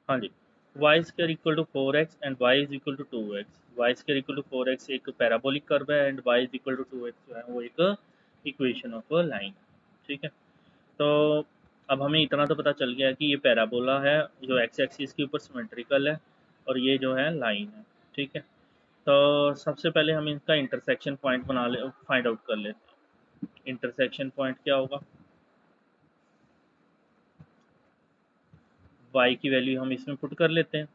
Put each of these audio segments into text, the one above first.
हाँ जी, y square equal to 4x and y is equal to 2x। Y square equal to 4x एक parabolic curve है and y is equal to 2x जो है वो एक इक्वेशन ऑफ अ लाइन। ठीक है, तो अब हमें इतना तो पता चल गया कि ये पैराबोला है जो एक्स एक्सिस के ऊपर सिमेट्रिकल है और ये जो है लाइन है। ठीक है, तो सबसे पहले हम इनका इंटरसेक्शन पॉइंट बना ले फाइंड आउट कर लेते हैं। इंटरसेक्शन पॉइंट क्या होगा, y की वैल्यू हम इसमें पुट कर लेते हैं।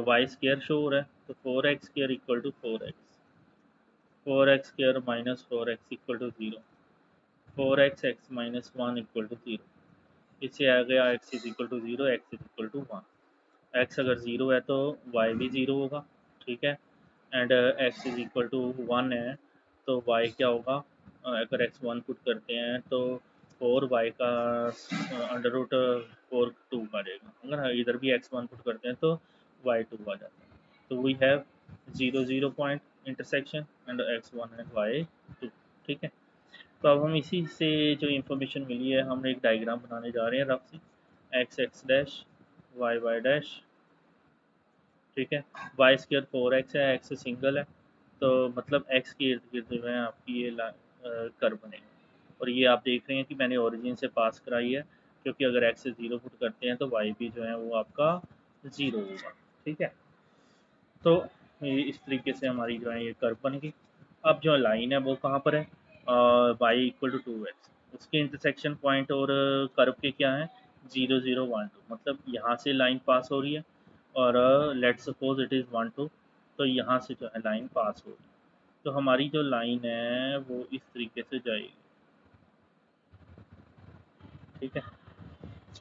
वाई स्केयर शो हो रहा है तो 4x square equal to 4x square minus 4x equal to 0, 4x x minus 1 equal to 0। इससे आ गया x is equal to 0, x is equal to 1। x अगर 0 है तो y भी 0 होगा। ठीक है, and x is equal to 1 है तो y क्या होगा, अगर x 1 पुट करते हैं तो 4y का अंडर रूट 4 2 आ जाएगा। अगर इधर भी x 1 पुट करते हैं तो y 2 आ जाता है। तो we have 0 0 point intersection and x 1 and y 2। ठीक है, तो अब हम इसी से जो इन्फॉर्मेशन मिली है हम एक डायग्राम बनाने जा रहे हैं रफ सी। X x dash, y y dash. ठीक है, वाई स्क्र 4x है, एक्स सिंगल है, तो मतलब एक्स के इर्द गिर्द जो है आपकी ये कर्व बनेगा। और ये आप देख रहे हैं कि मैंने ओरिजिन से पास कराई है, क्योंकि अगर एक्स से ज़ीरो पुट करते हैं तो वाई भी जो है वो आपका ज़ीरो होगा। ठीक है, तो ये इस तरीके से हमारी जो है ये कर्व बन गई। अब जो लाइन है वो कहाँ पर है, वाई इक्वल टू 2x, उसके इंटरसेक्शन पॉइंट और कर्व के क्या है, 0 0 1 2, मतलब यहाँ से लाइन पास हो रही है और लेट सपोज इट इज़ 1 2, तो यहाँ से जो है लाइन पास हो रही है। तो हमारी जो लाइन है वो इस तरीके से जाएगी। ठीक है,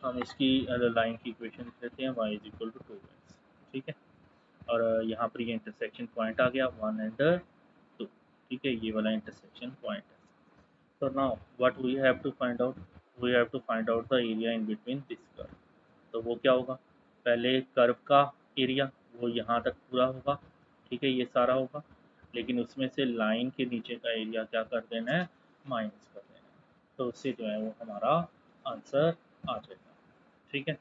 हम इसकी लाइन की इक्वेशन लिख लेते हैं, y is equal to 2x। ठीक है, और यहाँ पर ये इंटरसेक्शन पॉइंट आ गया 1 एंड 2। ठीक है, ये वाला इंटरसेक्शन पॉइंट है। So now what we have to find out? We have to find out the area in between this curve. तो वो क्या होगा, पहले कर्व का एरिया वो यहाँ तक पूरा होगा। ठीक है, ये सारा होगा, लेकिन उसमें से लाइन के नीचे का एरिया क्या कर देना है, माइनस कर देना है। तो उससे जो है वो हमारा आंसर आ जाएगा। ठीक है,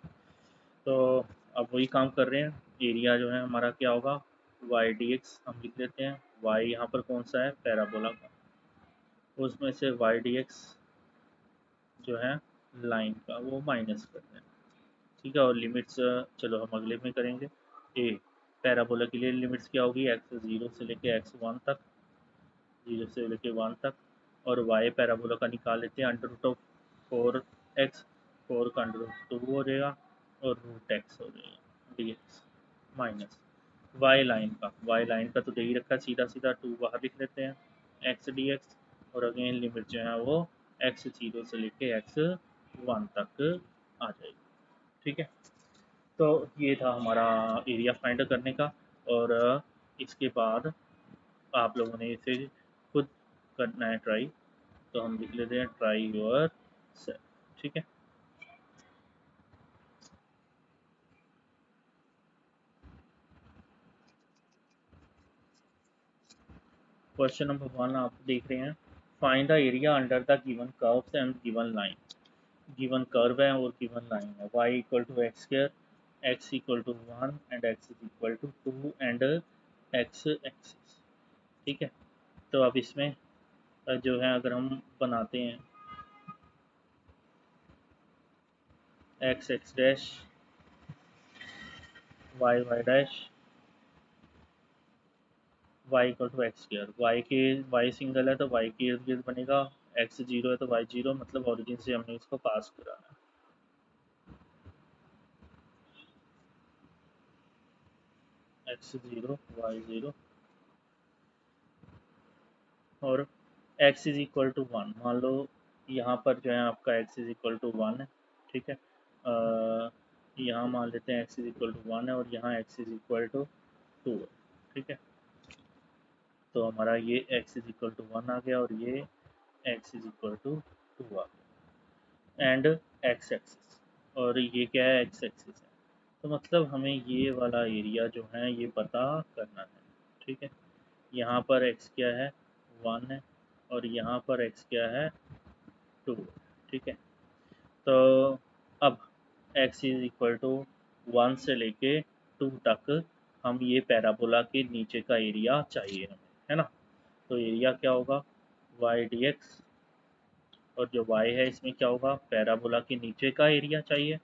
तो अब वही काम कर रहे हैं। एरिया जो है हमारा क्या होगा, वाई डी एक्स हम लिख लेते हैं। वाई यहाँ पर कौन सा है, पैराबोला का, उसमें से वाई डी एक्स जो है लाइन का वो माइनस करना है। ठीक है, और लिमिट्स चलो हम अगले में करेंगे। ए पैराबोला के लिए लिमिट्स क्या होगी, एक्स 0 से लेके एक्स 1 तक, 0 से लेके 1 तक। और वाई पैराबोला का निकाल लेते हैं, अंडर रूट ऑफ 4x, 4 का अंडर रूट 2 हो जाएगा और रूट एक्स हो जाएगा d x minus y line का तो दे ही रखा है, सीधा सीधा 2 बाहर लिख लेते हैं, एक्स डी एक्स। और अगेन लिमिट जो है वो एक्स 0 से लेके एक्स 1 तक आ जाएगी। ठीक है, तो ये था हमारा एरिया फाइंड करने का। और इसके बाद आप लोगों ने इसे खुद करना है ट्राई। तो हम लिख लेते हैं ट्राई योर सेल्फ। ठीक है, क्वेश्चन नंबर 1 आप देख रहे हैं, find the area under the given curves and given line. Given curve है और गिवन लाइन है, y equal to x square, x equal to 1 and x is equal to 2 and x axis. ठीक है, तो अब इसमें जो है अगर हम बनाते हैं x x dash, y y dash, y equal to x square, y single है तो वाई के इर्द गिर्द बनेगा, एक्स जीरो है तो वाई जीरो, मतलब ओरिजिन से हमने इसको पास कराना है, एक्स जीरो वाई जीरो और x इज इक्वल टू 1। मान लो यहाँ पर जो है आपका x इज इक्वल टू 1 है। ठीक है, यहाँ मान लेते हैं x इज इक्वल टू 1 है और यहाँ x इज इक्वल टू 2 है। ठीक है, तो हमारा ये x इज इक्वल टू 1 आ गया और ये x इज इक्वल टू 2 आ गया एंड x एक्सिस, और ये क्या है, x एक्सिस है। तो मतलब हमें ये वाला एरिया जो है ये पता करना है। ठीक है, यहाँ पर x क्या है, 1 है, और यहाँ पर x क्या है, 2। ठीक है, तो अब x इज इक्वल टू 1 से लेके 2 तक हम ये पैराबोला के नीचे का एरिया चाहिए हमें, है ना। तो एरिया क्या होगा, वाई डी एक्स, और जो y है इसमें क्या होगा, पैराबोला के नीचे का एरिया चाहिए,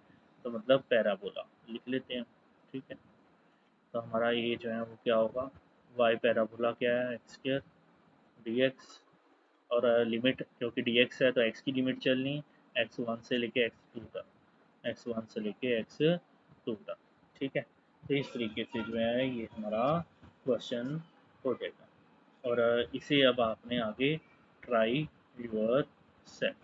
तो मतलब पैराबोला लिख लेते हैं। ठीक है, तो हमारा ये जो है वो क्या होगा, y पैराबोला क्या है, एक्स स्क्र डी एक्स, और लिमिट क्योंकि डी एक्स है तो x की लिमिट चलनी है, x1 से लेके x2 तक, x1 से लेके x2 तक। ठीक है, तो इस तरीके से जो है ये हमारा क्वेश्चन हो जाएगा, और इसे अब आपने आगे ट्राई योर सेल्फ,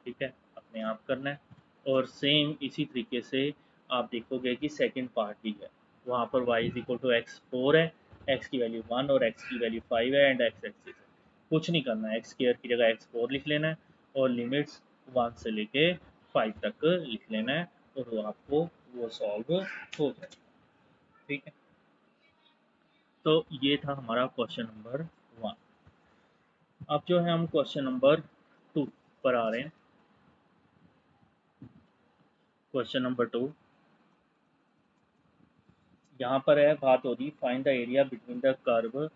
ठीक है, अपने आप करना है। और सेम इसी तरीके से आप देखोगे कि सेकंड पार्ट भी है, वहाँ पर y is equal to x 4 है, x की वैल्यू 1 और x की वैल्यू 5 है, एंड x एक्सिस है। कुछ नहीं करना है, एक्स स्क्वायर की जगह x4 लिख लेना है, और लिमिट्स 1 से लेके 5 तक लिख लेना है, और वो आपको वो सॉल्व हो जाए। ठीक है, तो ये था हमारा क्वेश्चन नंबर 1। अब जो है हम क्वेश्चन नंबर 2 पर आ रहे हैं। क्वेश्चन नंबर 2, यहाँ पर है बात हो रही, find the area between the curve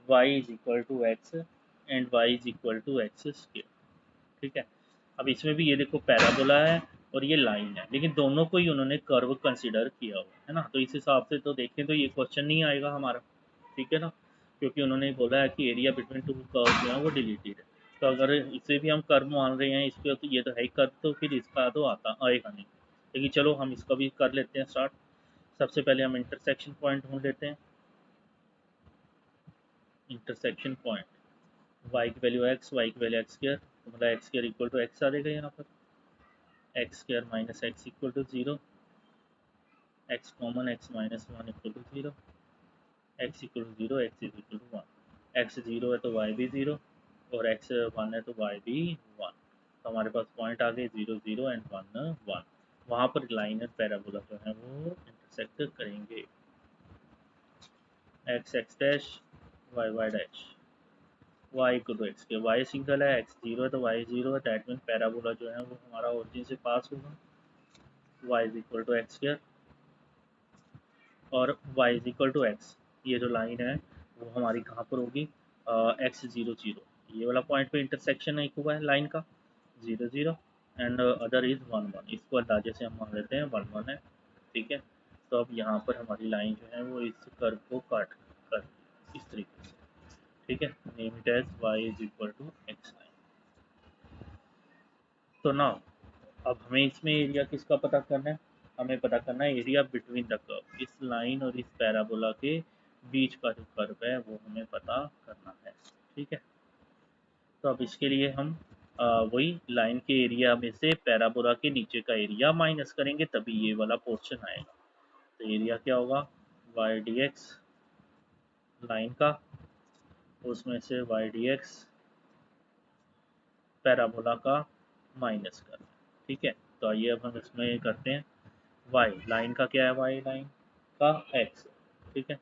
y is equal to x and y is equal to x square. ठीक है, अब इसमें भी ये देखो पैराबोला है और ये लाइन है, लेकिन दोनों को ही उन्होंने कर्व कंसिडर किया हुआ है ना, तो इस हिसाब से तो देखें तो ये क्वेश्चन नहीं आएगा हमारा। ठीक है ना, क्योंकि उन्होंने बोला है कि एरिया बिटवीन टू कर्व जो है वो डिलीटेड है, तो अगर इसे भी हम कर्व मान रहे हैं इस पे, तो ये तो है ही कर्व, तो फिर इसका तो आता आएगा नहीं। लेकिन चलो हम इसका भी कर लेते हैं स्टार्ट। सबसे पहले हम इंटरसेक्शन पॉइंट ढूंढ लेते हैं। इंटरसेक्शन पॉइंट, y की वैल्यू x, y की वैल्यू एक्स स्क्वायर, तो मतलब x square equal to x आ जाएगा यहाँ पर, x square minus x equal to 0, x common, x minus 1 equal to 0, x equal to 0, x is equal to 1, x 0 है तो y भी 0, और एक्स 1 है तो y भी 1, तो हमारे पास पॉइंट आ गए 0 0 एंड 1 1, वहाँ पर लाइन और पैराबोला जो है वो इंटरसेक्ट करेंगे, x x dash, y y dash, y equal to x के, y सिंगल है, x 0 है तो y 0 है, दैट मीन पैराबोला जो है वो हमारा ओरिजिन से पास होगा, y is equal to x square, और y is equal to x, ये जो लाइन है वो हमारी कहाँ पर होगी, एक्स 0 0, ये वाला पॉइंट पे इंटरसेक्शन एक हुआ है लाइन का 0 0, एंड अदर इज 1 1, इसको अंदाजे से हम मान लेते हैं 1 1 है। ठीक है, तो अब यहाँ पर हमारी लाइन जो है वो इस कर्व को काट कर इस तरीके से। ठीक है, name it as y is equal to x line. तो ना अब हमें इसमें एरिया किसका पता करना है, हमें पता करना है एरिया बिटवीन द कर्व, इस लाइन और इस पैराबोला के बीच का जो कर्व है वो हमें पता करना है। ठीक है, तो अब इसके लिए हम वही लाइन के एरिया में से पैराबोला के नीचे का एरिया माइनस करेंगे, तभी ये वाला पोर्शन आएगा। तो एरिया क्या होगा, वाई डी एक्स लाइन का, उसमें से वाई डी एक्स पैराबोला का माइनस करना। ठीक है, तो आइए अब हम इसमें करते हैं, वाई लाइन का क्या है, वाई लाइन का एक्स। ठीक है,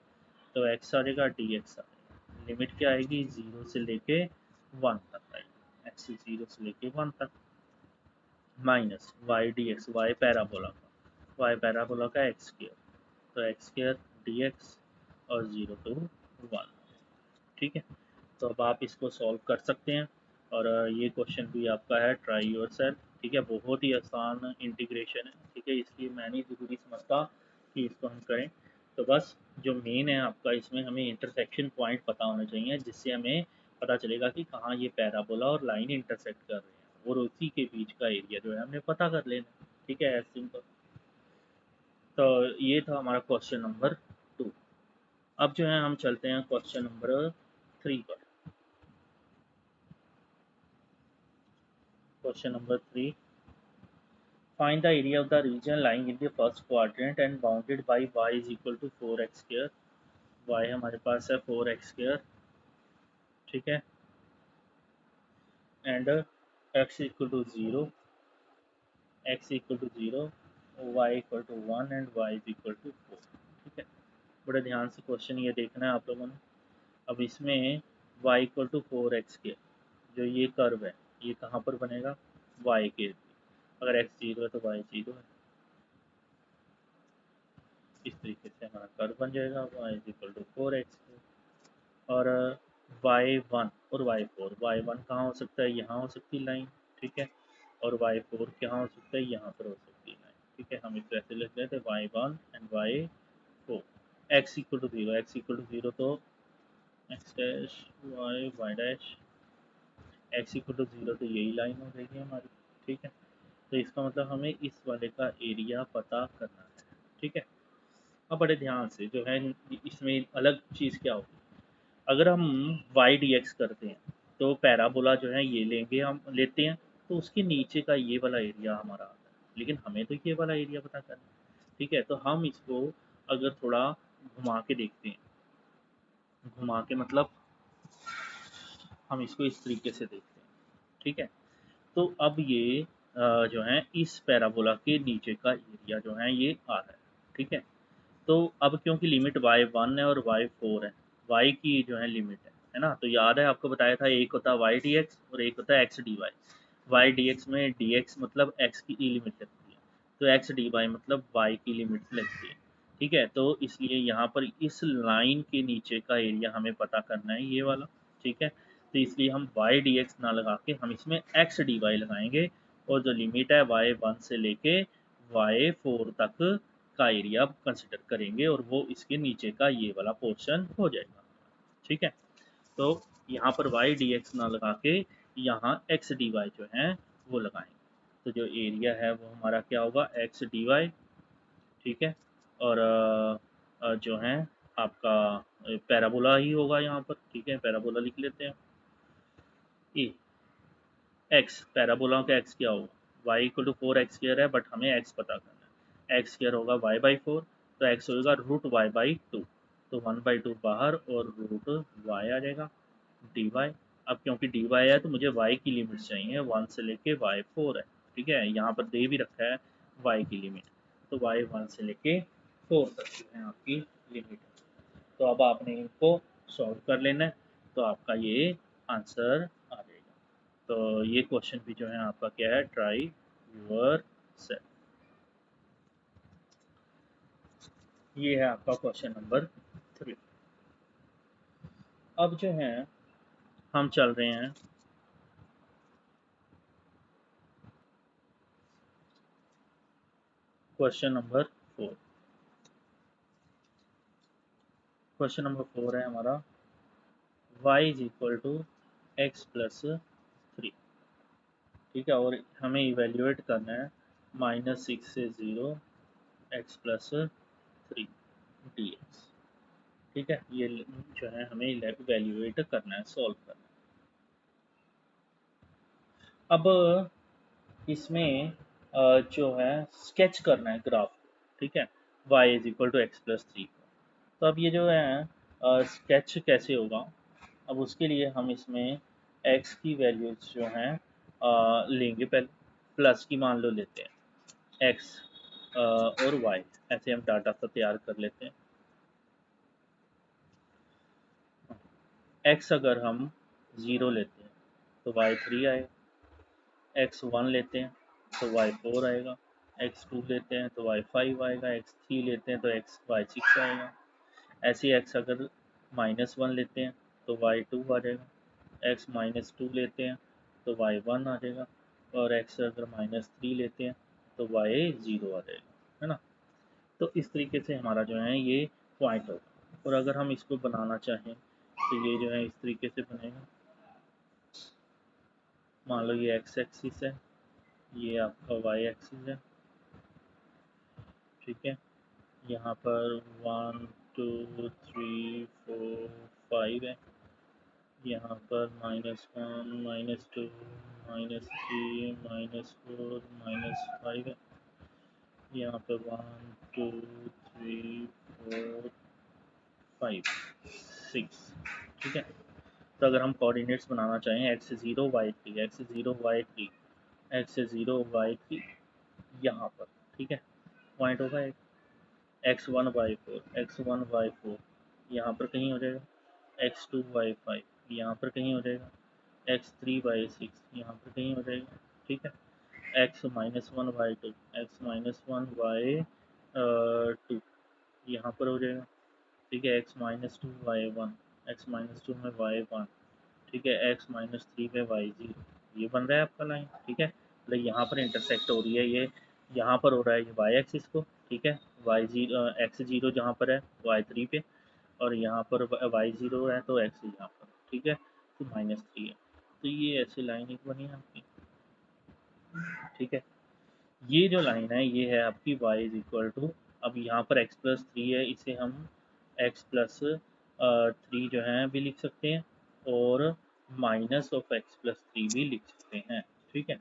तो एक्स आ जाएगा, डी एक्स आ जाएगा, लिमिट क्या आएगी, 0 से लेके 1 तक आएगी, एक्स 0 से लेके 1 तक, minus y d x, y parabola का, वाई पैराबोला का एक्स स्क्र, तो एक्स स्क्र डी एक्स, और 0 to 1। ठीक है, तो अब आप इसको सॉल्व कर सकते हैं, और ये क्वेश्चन भी आपका है ट्राई योर सेल्फ। ठीक है, बहुत ही आसान इंटीग्रेशन है। ठीक है, इसलिए मैं नहीं ज़रूरी समझता कि इसको हम करें, तो बस जो मेन है आपका इसमें हमें इंटरसेक्शन पॉइंट पता होना चाहिए, जिससे हमें पता चलेगा कि कहाँ ये पैराबोला और लाइन इंटरसेक्ट कर रहे हैं, और उसी के बीच का एरिया जो है हमने पता कर लेना। ठीक है, एज सिंपल। तो ये था हमारा क्वेश्चन नंबर 2। अब जो है हम चलते हैं क्वेश्चन नंबर 3 पर। Question number 3. Find the area of the region lying in the first quadrant and bounded by y is equal to 4x square. y हमारे पास है 4x square, ठीक है, and x equal to 0, x equal to 0, y equal to 1 and y is equal to 4। ठीक है, बड़े ध्यान से question ये देखना है आप लोगों ने। अब इसमें y equal to 4x square, जो ये कर्व है ये कहाँ पर बनेगा, y के, अगर x 0 है तो y 0 है, इस तरीके से हमारा कर्व बन जाएगा y is equal to 4x और y1 और y4, y1 कहाँ हो सकता है, यहाँ हो सकती है लाइन, ठीक है, और y4 कहाँ हो सकता है, यहाँ पर हो सकती है लाइन, ठीक है। हम इसको ऐसे लिख लेते हैं y1 and y4, x equal to 0, x equal to 0 तो x dash y dash, x equal to 0 तो यही लाइन हो जाएगी हमारी, ठीक है। तो इसका मतलब हमें इस वाले का एरिया पता करना है, ठीक है। अब बड़े ध्यान से जो है इसमें अलग चीज़ क्या होगी, अगर हम वाई डी एक्स करते हैं तो पैराबोला जो है ये लेंगे, हम लेते हैं तो उसके नीचे का ये वाला एरिया हमारा आता है, लेकिन हमें तो ये वाला एरिया पता करना है, ठीक है। तो हम इसको अगर थोड़ा घुमा के देखते हैं, घुमा के मतलब हम इसको इस तरीके से देखते हैं, ठीक है। तो अब ये जो है इस पैराबोला के नीचे का एरिया जो है ये आ रहा है, ठीक है। तो अब क्योंकि लिमिट y1 है और y4 है, y की जो है लिमिट है ना, तो याद है आपको बताया था एक होता है y dx और एक होता है x dy। y dx में dx मतलब x की लिमिट लगती है, तो x dy मतलब y की लिमिट लगती है, ठीक है। तो इसलिए यहाँ पर इस लाइन के नीचे का एरिया हमें पता करना है, ये वाला, ठीक है। तो इसलिए हम y dx ना लगा के हम इसमें x dy लगाएंगे, और जो लिमिट है y1 से लेके y4 तक का एरिया कंसिडर करेंगे, और वो इसके नीचे का ये वाला पोर्शन हो जाएगा, ठीक है। तो यहाँ पर y dx ना लगा के यहाँ x dy जो है वो लगाएंगे, तो जो एरिया है वो हमारा क्या होगा, x dy, ठीक है। और जो है आपका पैराबोला ही होगा यहाँ पर, ठीक है, पैराबोला लिख लेते हैं। ए x पैराबोला का x क्या होगा, y इक्वल टू 4x² है, बट हमें x पता करना है, x स्क्र होगा y/4, तो x होगा √y/2, तो 1/2 बाहर और √y आ जाएगा dy। अब क्योंकि dy है तो मुझे y की लिमिट चाहिए, 1 से लेके y4 है, ठीक है, यहाँ पर दे भी रखा है y की लिमिट, तो y 1 से लेके 4 तक जो है आपकी लिमिट है। तो अब आपने इनको सॉल्व कर लेना है, तो आपका ये आंसर आ जाएगा। तो ये क्वेश्चन भी जो है आपका क्या है, ट्राई यूर सेल्फ, ये है आपका क्वेश्चन नंबर 3। अब जो है हम चल रहे हैं क्वेश्चन नंबर 4। क्वेश्चन नंबर 4 है हमारा y is equal to x plus 3, ठीक है, और हमें इवेल्युएट करना है -6 से 0 x प्लस 3 dx, ठीक है। ये जो है हमें इवेल्युएट करना है, सॉल्व करना है। अब इसमें जो है स्केच करना है ग्राफ, ठीक है, y is equal to x plus 3। तो अब ये जो है स्केच कैसे होगा, अब उसके लिए हम इसमें x की वैल्यूज जो हैं लेंगे, पहले प्लस की मान लो लेते हैं x और y, ऐसे हम डाटा सा तैयार कर लेते हैं। x अगर हम 0 लेते हैं तो y3 आएगा, x1 लेते हैं तो y4 आएगा, x2 लेते हैं तो y5 आएगा, x3 लेते हैं तो y6 आएगा। ऐसे x अगर -1 लेते हैं तो y2 आ जाएगा, x -2 लेते हैं तो y1 आ जाएगा, और x अगर -3 लेते हैं तो y0 आ जाएगा, है ना। तो इस तरीके से हमारा जो है ये पॉइंट होगा, और अगर हम इसको बनाना चाहें तो ये जो है इस तरीके से बनेगा। मान लो ये x एक्सिस है, ये आपका y एक्सिस है, ठीक है। यहाँ पर 1 2 3 4 5 है, यहाँ पर -1 -2 -3 -4 -5 है, यहाँ पर 1 2 3 4 5 6, ठीक है। तो अगर हम कोऑर्डिनेट्स बनाना चाहें x0 y3 x0 y3 x0 y3 यहाँ पर, ठीक है, पॉइंट होगा एक x1 y4 x1 y4 यहाँ पर कहीं हो जाएगा, x2 y5 यहाँ पर कहीं हो जाएगा, x3 y6 यहाँ पर कहीं हो जाएगा, ठीक है, x -1 y2 x -1 y2 यहाँ पर हो जाएगा, ठीक है। x minus two y one, x minus two में वाई वन, ठीक है। x माइनस थ्री में वाई जीरो, ये बन रहा है आपका लाइन, ठीक है। मतलब यहाँ पर इंटरसेक्ट हो रही है ये, यहाँ पर हो रहा है ये वाई एक्सिस को, ठीक है। वाई जीरो, एक्स जीरो जहाँ पर है वाई थ्री पे, और यहाँ पर वाई जीरो है तो एक्स यहाँ पर, ठीक है। तो माइनस थ्री है, तो ये ऐसी लाइन एक बनी है आपकी, ठीक है। ये जो लाइन है ये है आपकी y इज इक्वल टू, अब यहाँ पर x प्लस थ्री है, इसे हम x प्लस थ्री जो है भी लिख सकते हैं, और minus of x plus three भी लिख सकते हैं, ठीक है।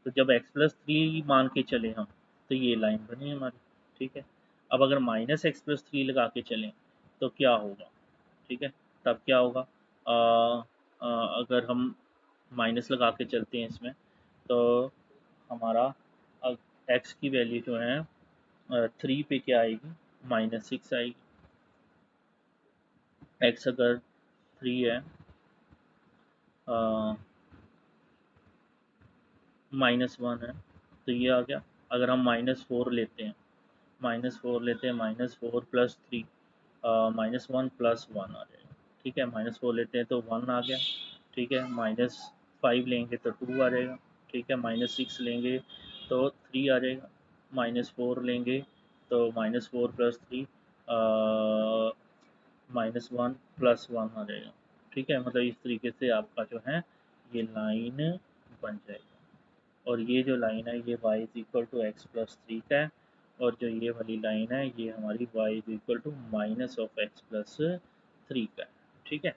तो जब x प्लस थ्री मान के चले हम, तो ये लाइन बनी हमारी, ठीक है। अब अगर माइनस एक्स प्लस थ्री लगा के चलें तो क्या होगा, ठीक है। तब क्या होगा, अगर हम माइनस लगा के चलते हैं इसमें, तो हमारा एक्स की वैल्यू जो है थ्री पे क्या आएगी, माइनस सिक्स आएगी। एक्स अगर थ्री है, माइनस वन है, तो ये आ गया। अगर हम माइनस फोर लेते हैं, minus four plus three, minus one plus one आ जाएगा, ठीक है। माइनस फोर लेते हैं तो वन आ गया, ठीक है। माइनस फाइव लेंगे तो टू आ जाएगा, ठीक है। माइनस सिक्स लेंगे तो थ्री आ जाएगा, माइनस फोर लेंगे तो minus four plus three, minus one plus one आ जाएगा, ठीक है। मतलब इस तरीके से आपका जो है ये लाइन बन जाएगा, और ये जो लाइन है ये y is equal to x plus three का है, और जो ये वाली लाइन है ये हमारी y is equal to minus of x plus three का है, ठीक है।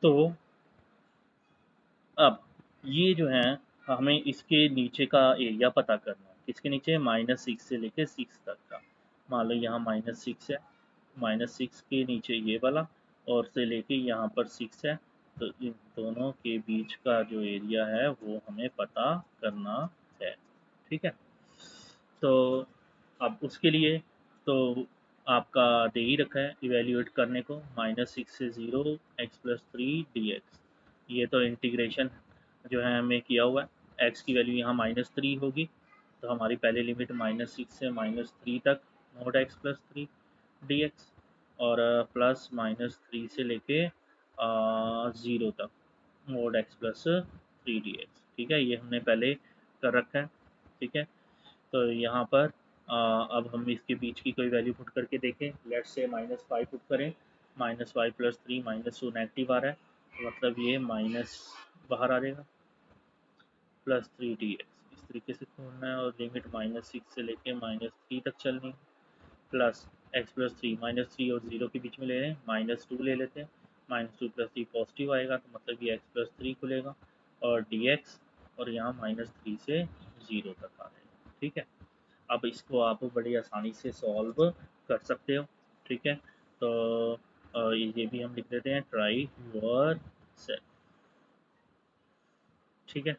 तो अब ये जो है हमें इसके नीचे का एरिया पता करना है, किसके नीचे, माइनस सिक्स से लेके सिक्स तक का। मान लो यहाँ माइनस सिक्स है, माइनस सिक्स के नीचे ये वाला, और से लेके यहाँ पर सिक्स है, तो इन दोनों के बीच का जो एरिया है वो हमें पता करना है, ठीक है। तो अब उसके लिए तो आपका दे ही रखा है इवेल्यूएट करने को, माइनस सिक्स से zero x plus three D x, ये तो इंटीग्रेशन जो है हमें किया हुआ है। एक्स की वैल्यू यहाँ माइनस थ्री होगी, तो हमारी पहली लिमिट माइनस सिक्स से माइनस थ्री तक naught x plus three D x, और प्लस माइनस थ्री से लेके ज़ीरो तक mode x plus three D x, ठीक है। ये हमने पहले कर रखा है, ठीक है। तो यहाँ पर अब हम इसके बीच की कोई वैल्यू पुट करके देखें, लेट्स से माइनस फाइव पुट करें, minus five plus three, minus two negative आ रहा है, तो मतलब ये माइनस बाहर आ जाएगा, प्लस थ्री डी एक्स इस तरीके से खोलना है, और लिमिट माइनस सिक्स से लेके माइनस थ्री तक चलनी है, plus x plus three, minus three और जीरो के बीच में ले रहे हैं, माइनस टू ले लेते हैं, minus two plus three positive आएगा, तो मतलब ये एक्स प्लस थ्री खुलेगा, और डी एक्स, और यहाँ माइनस थ्री से जीरो तक आ जाएगा, ठीक है। अब इसको आप बड़ी आसानी से सॉल्व कर सकते हो, ठीक है। तो ये भी हम लिख देते हैं, ट्राई योर सेल्फ, ठीक है।